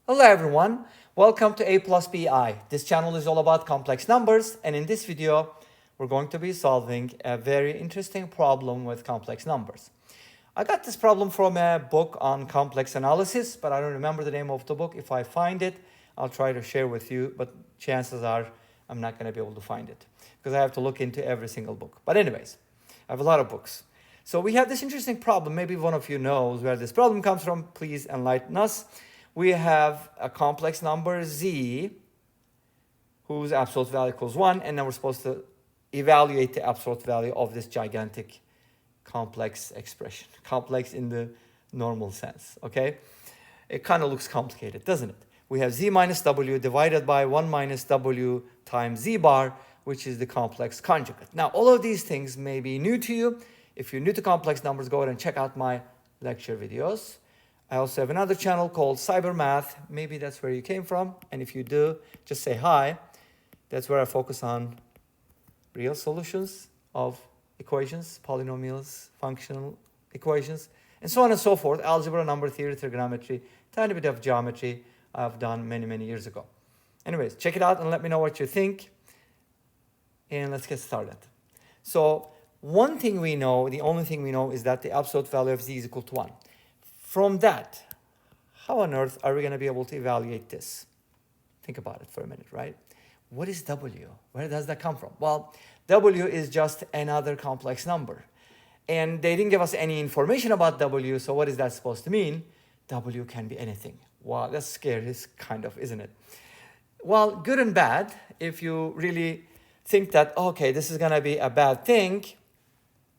Hello everyone, welcome to aplusbi. This channel is all about complex numbers, and in this video we're going to be solving a very interesting problem with complex numbers. I got this problem from a book on complex analysis, but I don't remember the name of the book. If I find it, I'll try to share with you, but chances are I'm not going to be able to find it because I have to look into every single book. But anyways, I have a lot of books. So we have this interesting problem. Maybe one of you knows where this problem comes from. Please enlighten us. We have a complex number z whose absolute value equals 1, and then we're supposed to evaluate the absolute value of this gigantic complex expression. Complex in the normal sense, okay? It kind of looks complicated, doesn't it? We have z minus w divided by 1 minus w times z bar, which is the complex conjugate. Now, all of these things may be new to you. If you're new to complex numbers, go ahead and check out my lecture videos. I also have another channel called Cyber Math. Maybe that's where you came from. And if you do, just say hi. That's where I focus on real solutions of equations, polynomials, functional equations, and so on and so forth. Algebra, number theory, trigonometry, tiny bit of geometry I've done many, many years ago. Anyways, check it out and let me know what you think. And let's get started. So one thing we know, the only thing we know, is that the absolute value of z is equal to 1. From that, how on earth are we going to be able to evaluate this? Think about it for a minute, right? What is w? Where does that come from? Well, w is just another complex number. And they didn't give us any information about w, so what is that supposed to mean? W can be anything. Wow, that's scary, kind of, isn't it? Well, good and bad. If you really think that, okay, this is going to be a bad thing,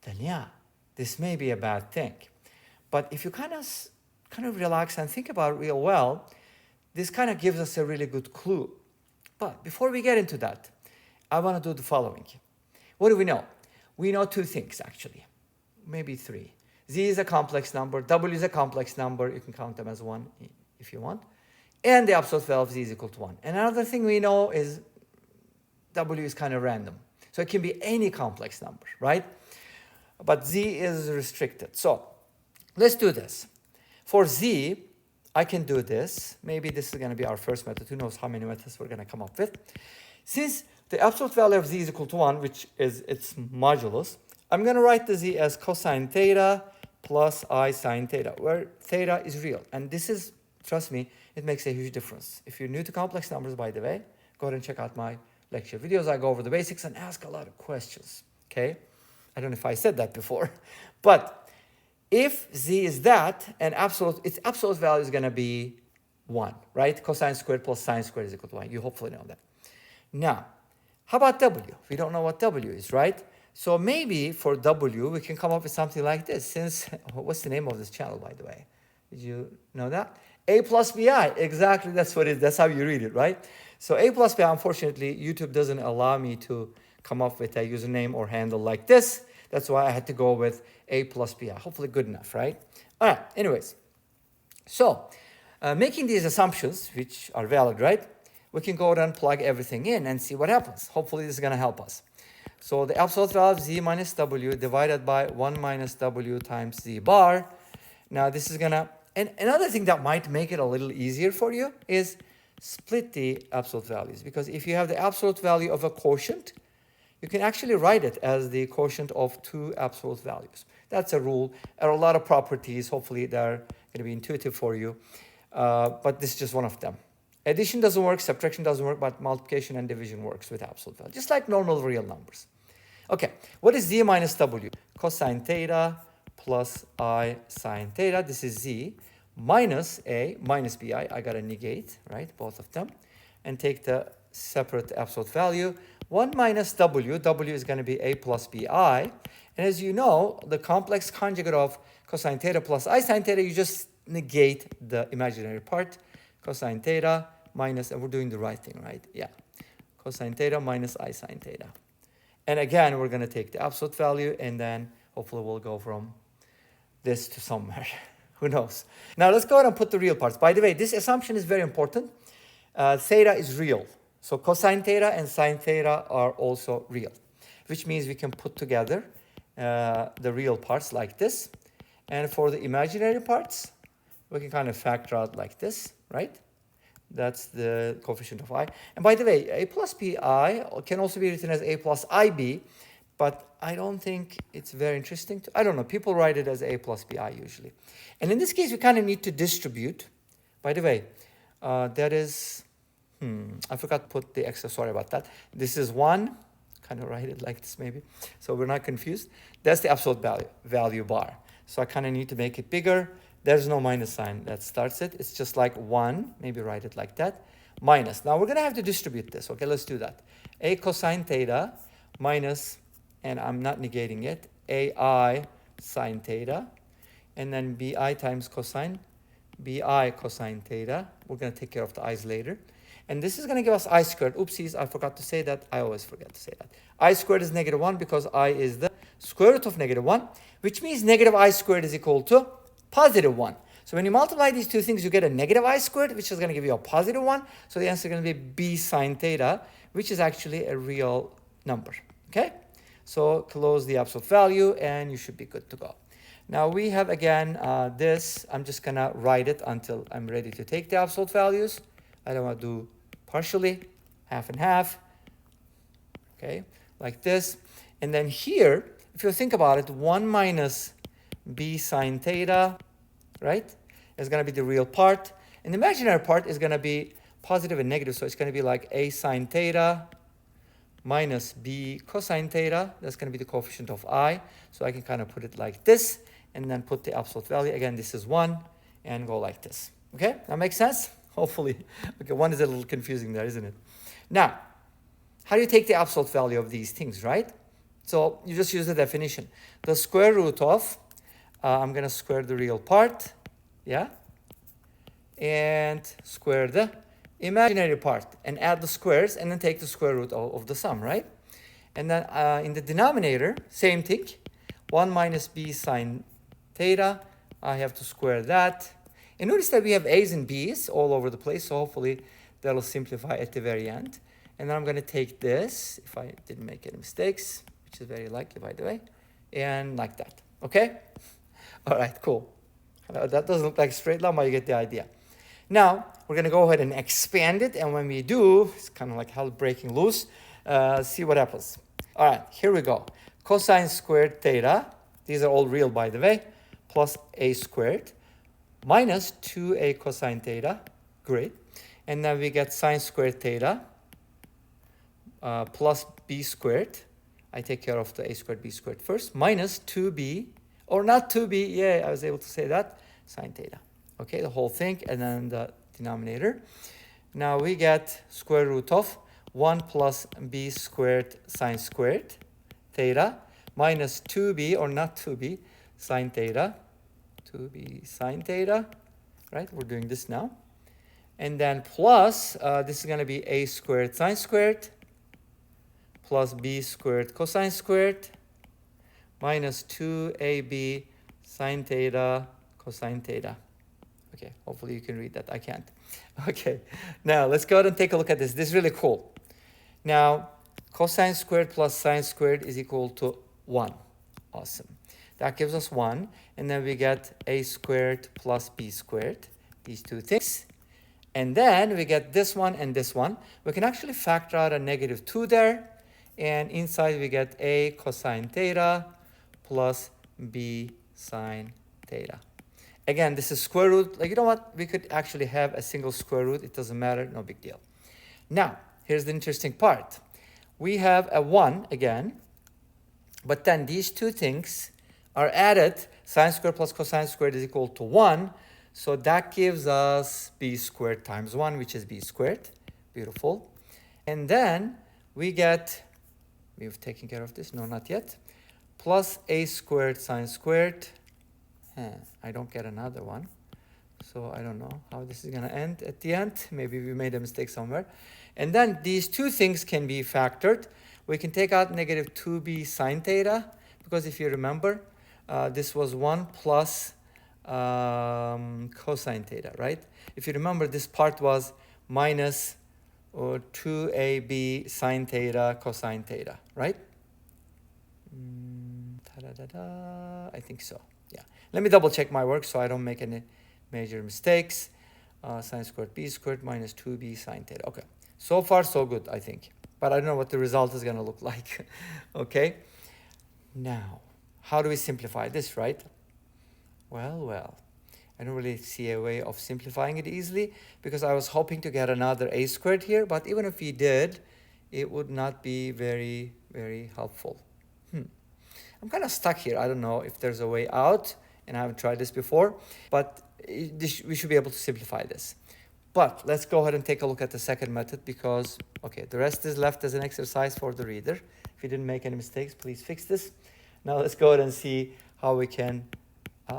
then yeah, this may be a bad thing. But if you kind of relax and think about it real well, this kind of gives us a really good clue. But before we get into that, I want to do the following. What do we know? We know two things, actually. Maybe three. Z is a complex number. W is a complex number. You can count them as one if you want. And the absolute value of Z is equal to 1. And another thing we know is W is kind of random. So it can be any complex number, right? But Z is restricted. So let's do this. For Z, I can do this. Maybe this is going to be our first method. Who knows how many methods we're going to come up with. Since the absolute value of Z is equal to 1, which is its modulus, I'm going to write the Z as cosine theta plus I sine theta, where theta is real. And this is, trust me, it makes a huge difference. If you're new to complex numbers, by the way, go ahead and check out my lecture videos. I go over the basics and ask a lot of questions, okay? I don't know if I said that before, but if z is that, and its absolute value is going to be 1, right? Cosine squared plus sine squared is equal to 1. You hopefully know that. Now, how about w? We don't know what w is, right? So maybe for w, we can come up with something like this. Since, what's the name of this channel, by the way? Did you know that? A plus bi. Exactly, that's what it is. That's how you read it, right? So a plus bi, unfortunately, YouTube doesn't allow me to come up with a username or handle like this. That's why I had to go with a plus bi. Hopefully good enough, right? All right, anyways. So making these assumptions, which are valid, right? We can go ahead and plug everything in and see what happens. Hopefully this is going to help us. So the absolute value of z minus w divided by 1 minus w times z bar. Now this is going to, and another thing that might make it a little easier for you is split the absolute values. Because if you have the absolute value of a quotient, you can actually write it as the quotient of two absolute values. That's a rule. There are a lot of properties. Hopefully, they're going to be intuitive for you. But this is just one of them. Addition doesn't work, subtraction doesn't work, but multiplication and division works with absolute value, just like normal real numbers. Okay, what is z minus w? Cosine theta plus I sine theta. This is z minus a minus bi. I got to negate, right, both of them, and take the separate absolute value. 1 minus w, w is going to be a plus bi. And as you know, the complex conjugate of cosine theta plus I sine theta, you just negate the imaginary part. Cosine theta minus, and we're doing the right thing, right? Yeah. Cosine theta minus I sine theta. And again, we're going to take the absolute value, and then hopefully we'll go from this to somewhere. Who knows? Now let's go ahead and put the real parts. By the way, this assumption is very important. Theta is real. So cosine theta and sine theta are also real, which means we can put together the real parts like this. And for the imaginary parts, we can kind of factor out like this, right? That's the coefficient of I. And by the way, a plus bi can also be written as a plus ib, but I don't think it's very interesting. I don't know. People write it as a plus bi usually. And in this case, we kind of need to distribute. By the way, that is, I forgot to put the extra, sorry about that. This is 1, kind of write it like this maybe, so we're not confused. That's the absolute value bar. So I kind of need to make it bigger. There's no minus sign that starts it. It's just like 1, maybe write it like that, minus. Now we're going to have to distribute this. Okay, let's do that. A cosine theta minus, and I'm not negating it, ai sine theta, and then bi times cosine, bi cosine theta. We're going to take care of the i's later. And this is going to give us I squared. Oopsies, I forgot to say that. I always forget to say that. I squared is negative 1 because I is the square root of negative 1, which means negative I squared is equal to positive 1. So when you multiply these two things, you get a negative I squared, which is going to give you a positive 1. So the answer is going to be b sine theta, which is actually a real number. Okay? So close the absolute value, and you should be good to go. Now we have, again, this. I'm just going to write it until I'm ready to take the absolute values. I don't want to do partially, half and half, okay, like this. And then here, if you think about it, 1 minus b sine theta, right, is going to be the real part. And the imaginary part is going to be positive and negative, so it's going to be like a sine theta minus b cosine theta. That's going to be the coefficient of I. So I can kind of put it like this, and then put the absolute value. Again, this is 1, and go like this. Okay, that makes sense? Hopefully. Okay, 1 is a little confusing there, isn't it? Now, how do you take the absolute value of these things, right? So you just use the definition. The square root of, I'm going to square the real part, yeah? And square the imaginary part, and add the squares, and then take the square root of the sum, right? And then in the denominator, same thing. 1 minus b sine theta, I have to square that. And notice that we have a's and b's all over the place, so hopefully that'll simplify at the very end. And then I'm going to take this, if I didn't make any mistakes, which is very likely, by the way, and like that. Okay? All right, cool. That doesn't look like a straight line, but you get the idea. Now, we're going to go ahead and expand it, and when we do, it's kind of like hell breaking loose. See what happens. All right, here we go. Cosine squared theta, these are all real, by the way, plus a squared, minus 2a cosine theta, great. And then we get sine squared theta, plus b squared. I take care of the a squared, b squared first, minus 2b, or not 2b, yeah, I was able to say that, sine theta. Okay, the whole thing, and then the denominator. Now we get square root of 1 plus b squared sine squared theta, minus 2b, or not 2b, sine theta, 2b sine theta, right? We're doing this now. And then plus, this is going to be a squared sine squared, plus b squared cosine squared, minus 2ab sine theta cosine theta. Okay, hopefully you can read that. I can't. Okay, now let's go ahead and take a look at this. This is really cool. Now, cosine squared plus sine squared is equal to 1. Awesome. That gives us 1. And then we get a squared plus b squared, these two things. And then we get this one and this one. We can actually factor out a negative 2 there. And inside we get a cosine theta plus b sine theta. Again, this is square root. Like, you know what? We could actually have a single square root. It doesn't matter. No big deal. Now, here's the interesting part. We have a 1 again. But then these two things are added. Sine squared plus cosine squared is equal to 1. So that gives us b squared times 1, which is b squared. Beautiful. And then we get, we've taken care of this. No, not yet. Plus a squared sine squared. I don't get another one. So I don't know how this is going to end at the end. Maybe we made a mistake somewhere. And then these two things can be factored. We can take out negative 2b sine theta, because if you remember, this was 1 plus cosine theta, right? If you remember, this part was minus 2ab sine theta cosine theta, right? I think so, yeah. Let me double check my work so I don't make any major mistakes. sine squared b squared minus 2b sine theta. Okay, so far so good, I think. But I don't know what the result is going to look like. Okay, now, how do we simplify this, right? Well, I don't really see a way of simplifying it easily because I was hoping to get another a squared here, but even if we did, it would not be very, very helpful. I'm kind of stuck here. I don't know if there's a way out, and I haven't tried this before, but we should be able to simplify this. But let's go ahead and take a look at the second method because, okay, the rest is left as an exercise for the reader. If you didn't make any mistakes, please fix this. Now let's go ahead and see how we can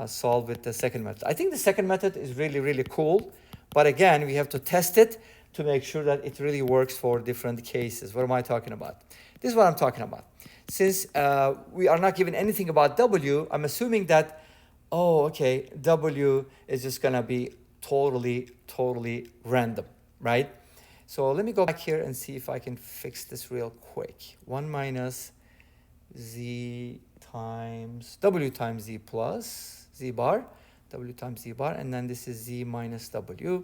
solve with the second method. I think the second method is really, really cool. But again, we have to test it to make sure that it really works for different cases. What am I talking about? This is what I'm talking about. Since we are not given anything about W, I'm assuming that, oh, okay, W is just going to be totally random, right? So let me go back here and see if I can fix this real quick. 1 minus Z times W times Z plus Z bar, W times Z bar, and then this is Z minus W.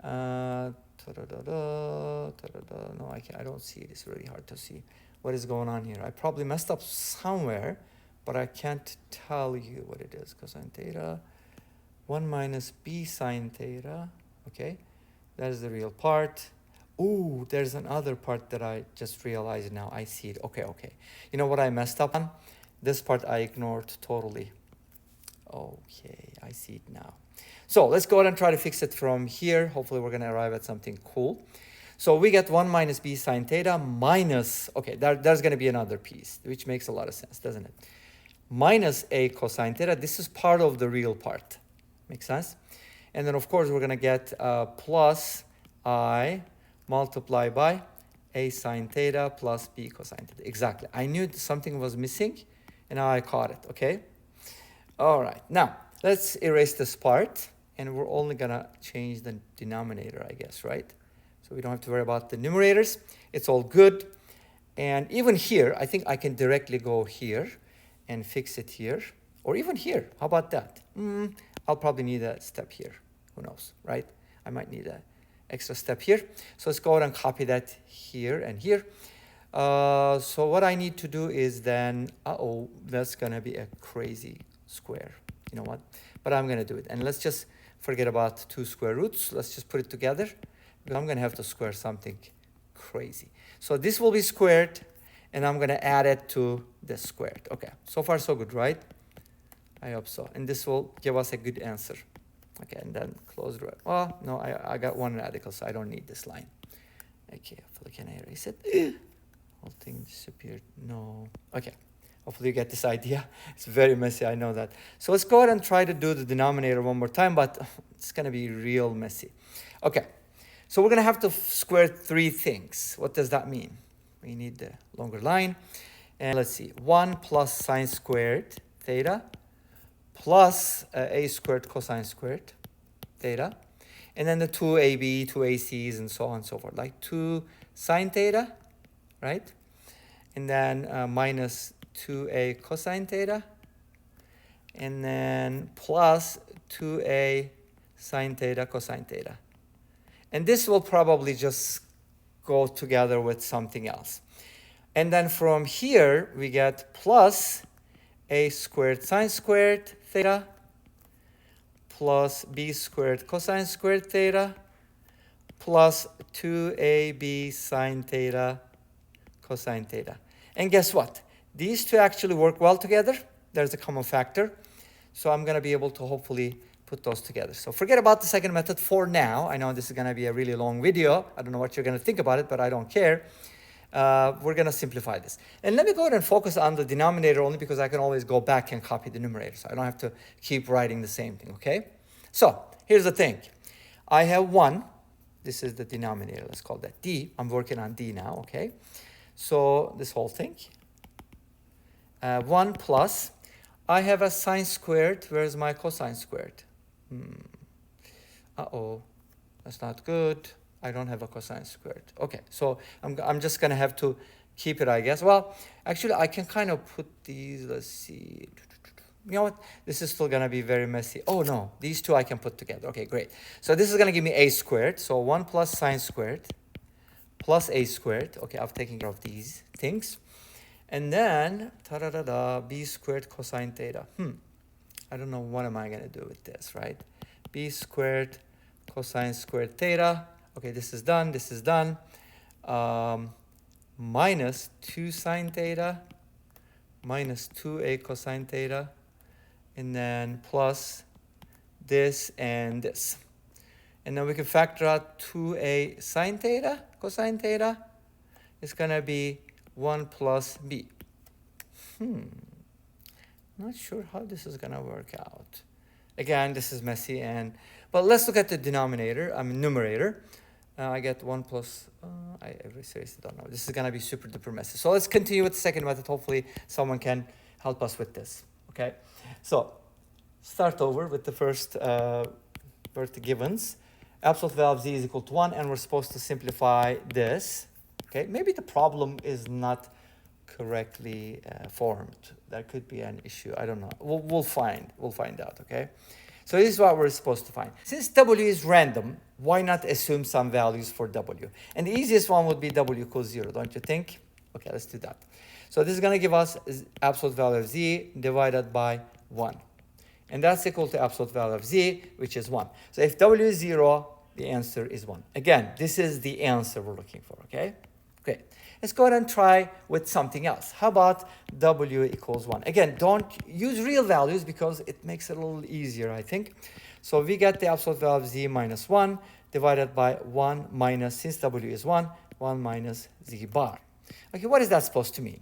No, I don't see it. It's really hard to see what is going on here. I probably messed up somewhere, but I can't tell you what it is. Cosine theta, 1 minus B sine theta. Okay, that is the real part. Ooh, there's another part that I just realized now. I see it. Okay. You know what I messed up on? This part I ignored totally. Okay, I see it now. So let's go ahead and try to fix it from here. Hopefully we're going to arrive at something cool. So we get 1 minus b sine theta minus, okay, there's going to be another piece, which makes a lot of sense, doesn't it? Minus a cosine theta. This is part of the real part. Makes sense? And then, of course, we're going to get plus I multiplied by a sine theta plus b cosine theta. Exactly. I knew something was missing, and now I caught it, okay? All right. Now, let's erase this part, and we're only going to change the denominator, I guess, right? So we don't have to worry about the numerators. It's all good. And even here, I think I can directly go here and fix it here. Or even here. How about that? I'll probably need a step here. Who knows, right? I might need an extra step here. So let's go ahead and copy that here and here. So what I need to do is then, that's going to be a crazy square. You know what? But I'm going to do it. And let's just forget about 2 square roots. Let's just put it together. I'm going to have to square something crazy. So this will be squared, and I'm going to add it to the squared. Okay, so far so good, right? I hope so. And this will give us a good answer. Okay, and then close the. Oh, no, I got one radical, so I don't need this line. Okay, hopefully can I erase it? Whole thing disappeared. No. Okay, hopefully you get this idea. It's very messy, I know that. So let's go ahead and try to do the denominator one more time, but it's going to be real messy. Okay. So we're going to have to square 3 things. What does that mean? We need the longer line. And let's see. 1 plus sine squared theta plus a squared cosine squared theta. And then the 2ab, 2ac's, and so on and so forth. Like 2 sine theta, right? And then minus 2a cosine theta. And then plus 2a sine theta cosine theta. And this will probably just go together with something else. And then from here, we get plus a squared sine squared theta plus b squared cosine squared theta plus 2ab sine theta cosine theta. And guess what? These two actually work well together. There's a common factor. So I'm going to be able to hopefully put those together. So forget about the second method for now. I know this is going to be a really long video. I don't know what you're going to think about it, but I don't care. We're going to simplify this. And let me go ahead and focus on the denominator only because I can always go back and copy the numerator. So I don't have to keep writing the same thing, okay? So here's the thing. I have 1. This is the denominator. Let's call that D. I'm working on D now, okay? So this whole thing. 1 plus. I have a sine squared. Where's my cosine squared? That's not good. I don't have a cosine squared. Okay, so I'm just going to have to keep it, I guess. Well, actually, I can kind of put these, let's see. You know what? This is still going to be very messy. Oh, no. These two I can put together. Okay, great. So this is going to give me a squared. So 1 plus sine squared plus a squared. Okay, I've taken care of these things. And then, b squared cosine theta. I don't know what am I going to do with this, right? B squared cosine squared theta. Okay, this is done. This is done. Minus 2 sine theta minus 2a cosine theta. And then plus this and this. And then we can factor out 2a sine theta, cosine theta. It's going to be 1 plus b. Not sure how this is going to work out. Again, this is messy. But let's look at the denominator, numerator. I get 1 plus, I seriously don't know. This is going to be super duper messy. So let's continue with the second method. Hopefully someone can help us with this. Okay, so start over with the first givens. Absolute value of z is equal to 1, and we're supposed to simplify this. Okay, maybe the problem is not correctly formed. That could be an issue. I don't know. We'll find out. Okay, so this is what we're supposed to find. Since w is random, why not assume some values for w? And the easiest one would be w equals 0, don't you think? Okay, let's do that. So this is going to give us absolute value of z divided by 1. And that's equal to absolute value of z, which is 1. So if w is 0, the answer is 1. Again, this is the answer we're looking for, okay? Great. Let's go ahead and try with something else. How about w equals 1? Again, don't use real values because it makes it a little easier, I think. So we get the absolute value of z minus 1 divided by 1 minus, since w is 1 minus z bar. Okay, what is that supposed to mean?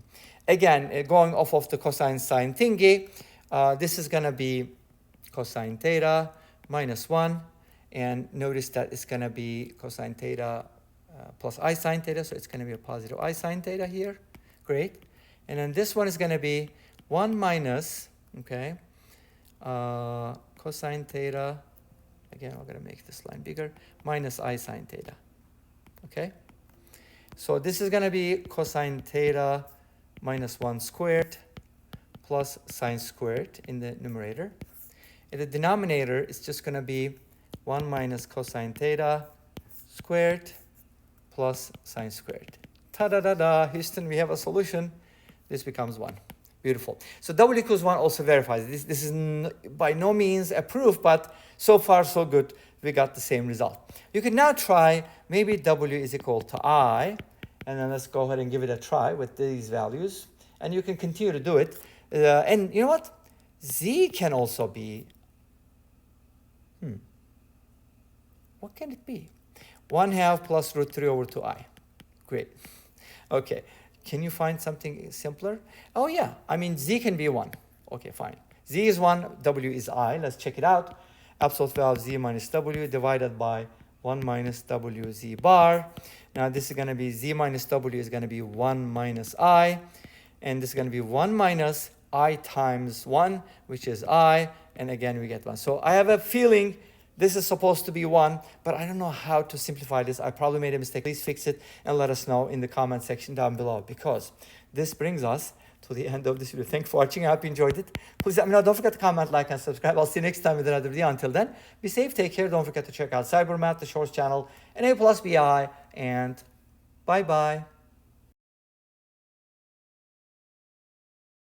Again, going off of the cosine sine thingy, this is going to be cosine theta minus 1. And notice that it's going to be cosine theta plus I sine theta. So it's going to be a positive I sine theta here. Great. And then this one is going to be 1 minus, okay, cosine theta. Again, we're going to make this line bigger. Minus I sine theta. Okay. So this is going to be cosine theta minus 1 squared plus sine squared in the numerator. In the denominator, it's just going to be 1 minus cosine theta squared plus sine squared. Ta-da-da-da, Houston, we have a solution. This becomes 1. Beautiful. So w equals 1 also verifies. This is by no means a proof, but so far so good. We got the same result. You can now try maybe w is equal to I, and then let's go ahead and give it a try with these values. And you can continue to do it. And you know what? Z can also be, what can it be? 1/2 plus root 3 over 2i. Great. Okay. Can you find something simpler? Oh, yeah. I mean, z can be 1. Okay, fine. Z is 1, w is I. Let's check it out. Absolute value of z minus w divided by 1 minus w z bar. Now, this is going to be z minus w is going to be 1 minus I. And this is going to be 1 minus I times 1, which is I. And again, we get 1. So I have a feeling this is supposed to be 1, but I don't know how to simplify this. I probably made a mistake. Please fix it and let us know in the comment section down below, because this brings us to the end of this video. Thanks for watching. I hope you enjoyed it. Please let me know. Don't forget to comment, like, and subscribe. I'll see you next time with another video. Until then, be safe, take care. Don't forget to check out Cybermath, the Shorts channel, and A+BI, and bye-bye.